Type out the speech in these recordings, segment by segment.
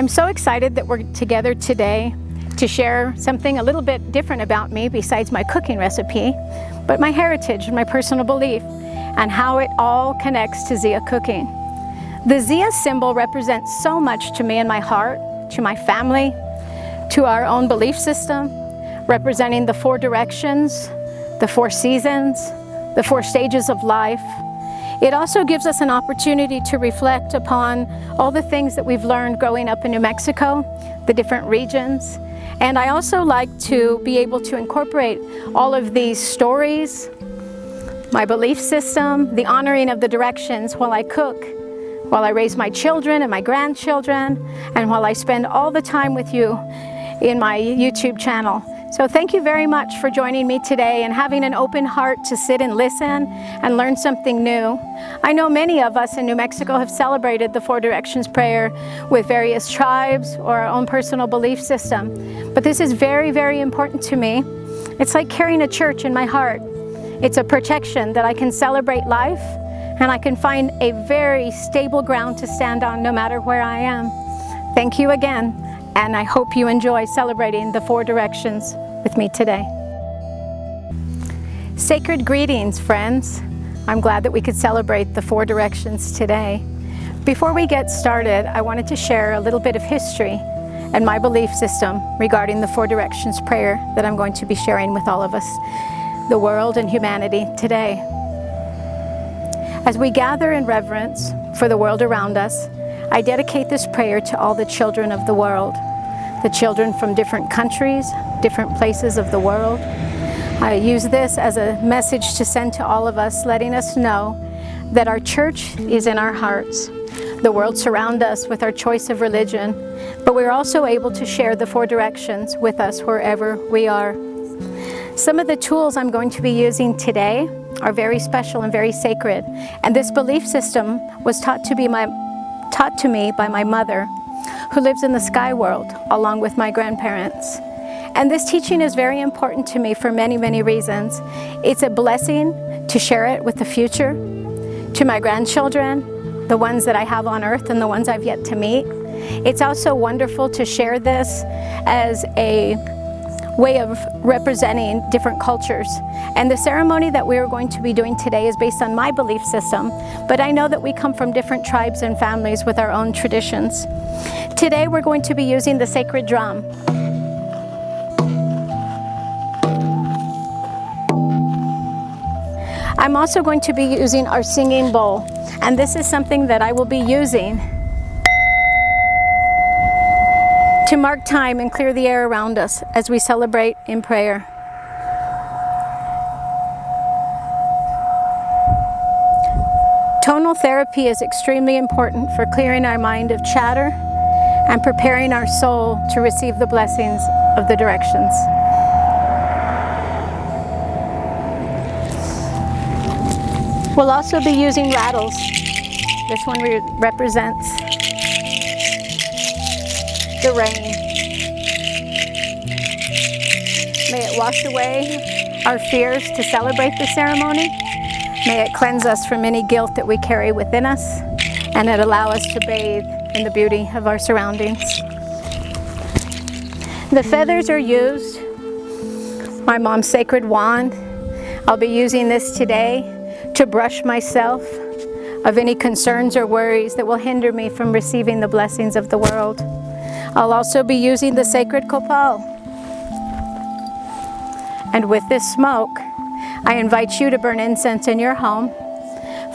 I'm so excited that we're together today to share something a little bit different about me besides my cooking recipe, but my heritage and my personal belief and how it all connects to Zia cooking. The Zia symbol represents so much to me in my heart, to my family, to our own belief system, representing the 4 directions, the 4 seasons, the 4 stages of life. It also gives us an opportunity to reflect upon all the things that we've learned growing up in New Mexico, the different regions. And I also like to be able to incorporate all of these stories, my belief system, the honoring of the directions while I cook, while I raise my children and my grandchildren, and while I spend all the time with you in my YouTube channel. So thank you very much for joining me today and having an open heart to sit and listen and learn something new. I know many of us in New Mexico have celebrated the 4 Directions prayer with various tribes or our own personal belief system, but this is very, very important to me. It's like carrying a church in my heart. It's a protection that I can celebrate life and I can find a very stable ground to stand on no matter where I am. Thank you again, and I hope you enjoy celebrating the 4 Directions with me today. Sacred greetings, friends. I'm glad that we could celebrate the 4 Directions today. Before we get started, I wanted to share a little bit of history and my belief system regarding the 4 Directions prayer that I'm going to be sharing with all of us, the world and humanity today. As we gather in reverence for the world around us, I dedicate this prayer to all the children of the world, the children from different countries, different places of the world. I use this as a message to send to all of us, letting us know that our church is in our hearts. The world surrounds us with our choice of religion, but we're also able to share the 4 Directions with us wherever we are. Some of the tools I'm going to be using today are very special and very sacred, and this belief system was taught to me by my mother, who lives in the sky world along with my grandparents. And this teaching is very important to me for many, many reasons. It's a blessing to share it with the future, to my grandchildren, the ones that I have on earth and the ones I've yet to meet. It's also wonderful to share this as a way of representing different cultures. And the ceremony that we are going to be doing today is based on my belief system, but I know that we come from different tribes and families with our own traditions. Today we're going to be using the sacred drum. I'm also going to be using our singing bowl, and this is something that I will be using to mark time and clear the air around us as we celebrate in prayer. Tonal therapy is extremely important for clearing our mind of chatter and preparing our soul to receive the blessings of the directions. We'll also be using rattles. This one represents the rain. May it wash away our fears to celebrate the ceremony. May it cleanse us from any guilt that we carry within us, and it allow us to bathe in the beauty of our surroundings. The feathers are used, my mom's sacred wand. I'll be using this today to brush myself of any concerns or worries that will hinder me from receiving the blessings of the world. I'll also be using the sacred copal. And with this smoke, I invite you to burn incense in your home,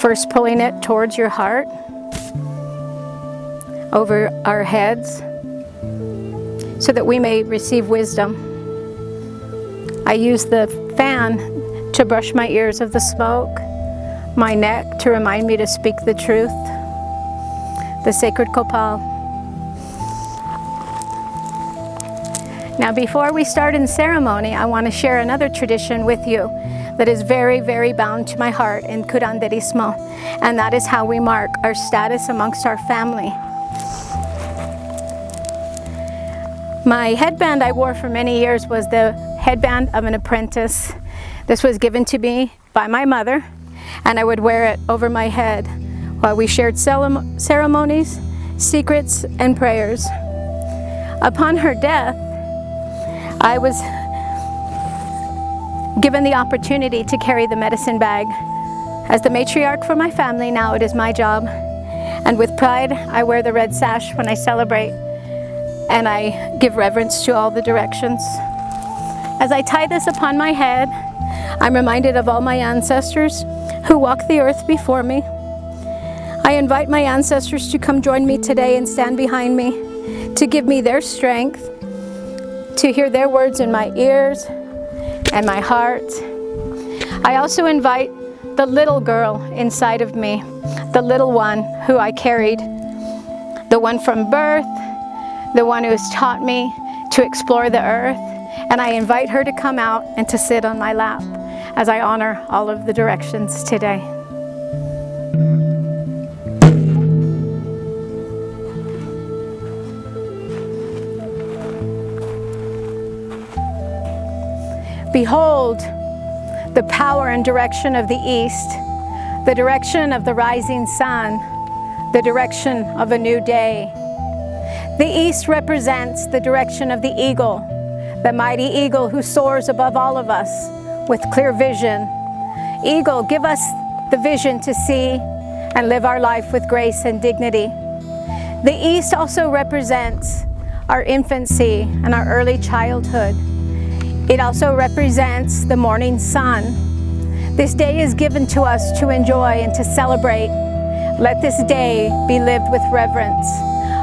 first pulling it towards your heart, over our heads, so that we may receive wisdom. I use the fan to brush my ears of the smoke, my neck to remind me to speak the truth, the sacred copal. Now, before we start in ceremony, I want to share another tradition with you that is very, very bound to my heart in curanderismo, and that is how we mark our status amongst our family. My headband I wore for many years was the headband of an apprentice. This was given to me by my mother, and I would wear it over my head while we shared ceremonies, secrets, and prayers. Upon her death, I was given the opportunity to carry the medicine bag. As the matriarch for my family, now it is my job. And with pride, I wear the red sash when I celebrate, and I give reverence to all the directions. As I tie this upon my head, I'm reminded of all my ancestors who walked the earth before me. I invite my ancestors to come join me today and stand behind me, to give me their strength, to hear their words in my ears and my heart. I also invite the little girl inside of me, the little one who I carried, the one from birth, the one who has taught me to explore the earth, and I invite her to come out and to sit on my lap as I honor all of the directions today. Behold the power and direction of the east, the direction of the rising sun, the direction of a new day. The east represents the direction of the eagle, the mighty eagle who soars above all of us with clear vision. Eagle, give us the vision to see and live our life with grace and dignity. The east also represents our infancy and our early childhood. It also represents the morning sun. This day is given to us to enjoy and to celebrate. Let this day be lived with reverence.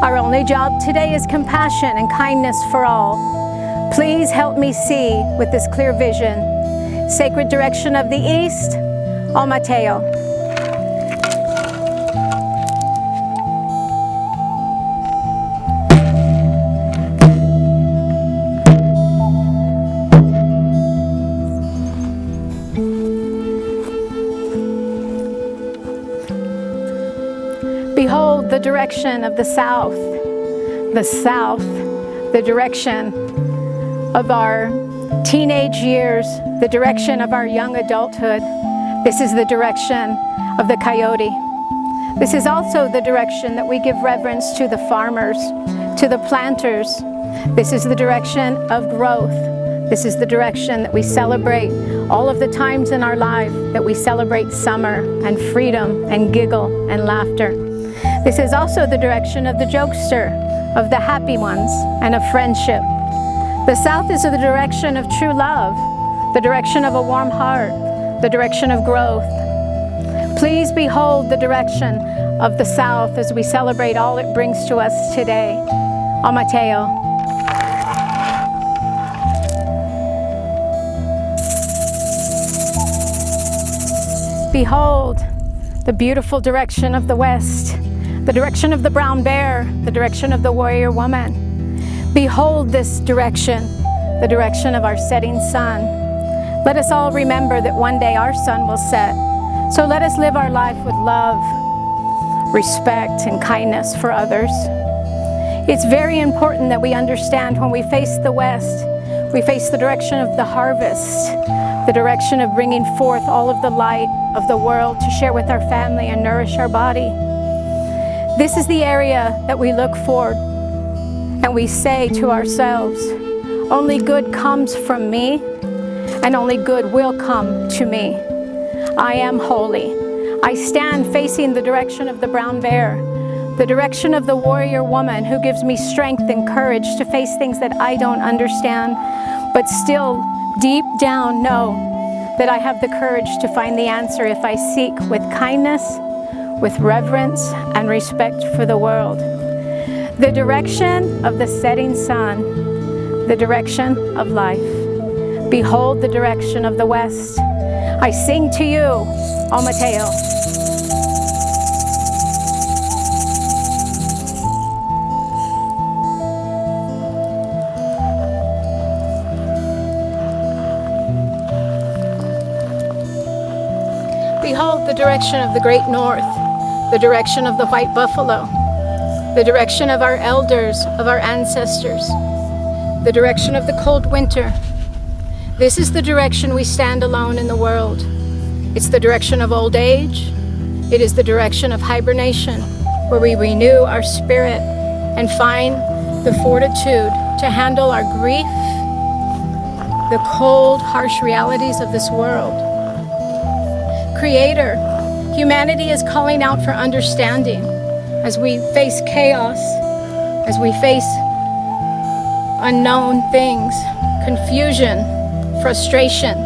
Our only job today is compassion and kindness for all. Please help me see with this clear vision. Sacred direction of the east, O Mateo. Behold the direction of the south, the direction of our teenage years, the direction of our young adulthood. This is the direction of the coyote. This is also the direction that we give reverence to the farmers, to the planters. This is the direction of growth. This is the direction that we celebrate all of the times in our life that we celebrate summer and freedom and giggle and laughter. This is also the direction of the jokester, of the happy ones, and of friendship. The south is the direction of true love, the direction of a warm heart, the direction of growth. Please behold the direction of the south as we celebrate all it brings to us today. O Mateo. Behold the beautiful direction of the west, the direction of the brown bear, the direction of the warrior woman. Behold this direction, the direction of our setting sun. Let us all remember that one day our sun will set. So let us live our life with love, respect, and kindness for others. It's very important that we understand when we face the west, we face the direction of the harvest, the direction of bringing forth all of the light of the world to share with our family and nourish our body. This is the area that we look for, and we say to ourselves, only good comes from me, and only good will come to me. I am holy. I stand facing the direction of the brown bear, the direction of the warrior woman who gives me strength and courage to face things that I don't understand, but still deep down know that I have the courage to find the answer if I seek with kindness, with reverence and respect for the world. The direction of the setting sun, the direction of life. Behold the direction of the west. I sing to you, O Mateo. Behold the direction of the great north, the direction of the white buffalo, the direction of our elders, of our ancestors, the direction of the cold winter. This is the direction we stand alone in the world. It's the direction of old age. It is the direction of hibernation, where we renew our spirit and find the fortitude to handle our grief, the cold, harsh realities of this world. Creator, humanity is calling out for understanding as we face chaos, as we face unknown things, confusion, frustration.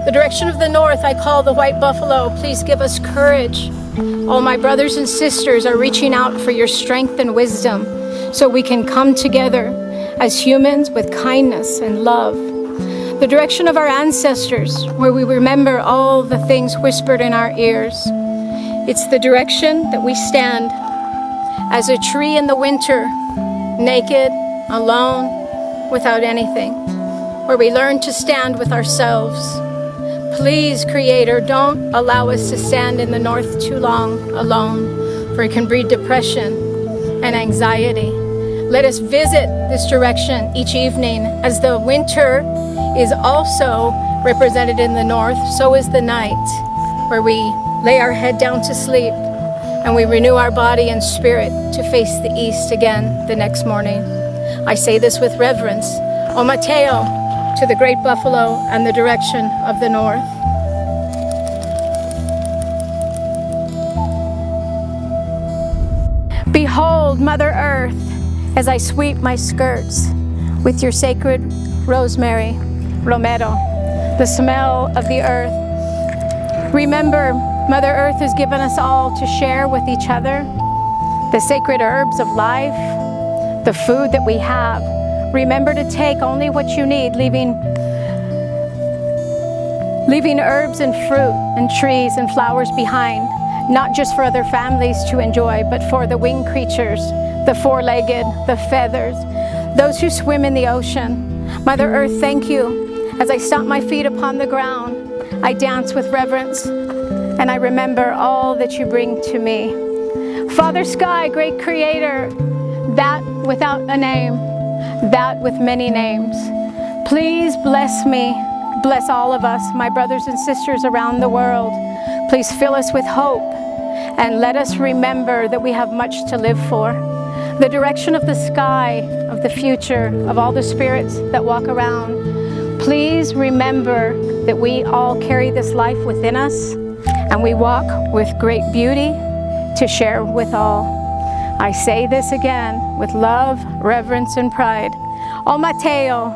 The direction of the north, I call the white buffalo. Please give us courage. All my brothers and sisters are reaching out for your strength and wisdom so we can come together as humans with kindness and love. The direction of our ancestors, where we remember all the things whispered in our ears. It's the direction that we stand as a tree in the winter, naked, alone, without anything, where we learn to stand with ourselves. Please, Creator, don't allow us to stand in the north too long alone, for it can breed depression and anxiety. Let us visit this direction each evening, as the winter is also represented in the north, so is the night, where we lay our head down to sleep and we renew our body and spirit to face the east again the next morning. I say this with reverence. O Mateo, to the great buffalo and the direction of the north. Behold, Mother Earth, as I sweep my skirts with your sacred rosemary, romero, the smell of the earth. Remember, Mother Earth has given us all to share with each other the sacred herbs of life, the food that we have. Remember to take only what you need, leaving herbs and fruit and trees and flowers behind, not just for other families to enjoy, but for the winged creatures, the four-legged, the feathers, those who swim in the ocean. Mother Earth, thank you. As I stomp my feet upon the ground, I dance with reverence, and I remember all that you bring to me. Father Sky, great Creator, that without a name, that with many names, please bless me, bless all of us, my brothers and sisters around the world. Please fill us with hope, and let us remember that we have much to live for. The direction of the sky, of the future, of all the spirits that walk around. Please remember that we all carry this life within us, and we walk with great beauty to share with all. I say this again with love, reverence, and pride. O Mateo,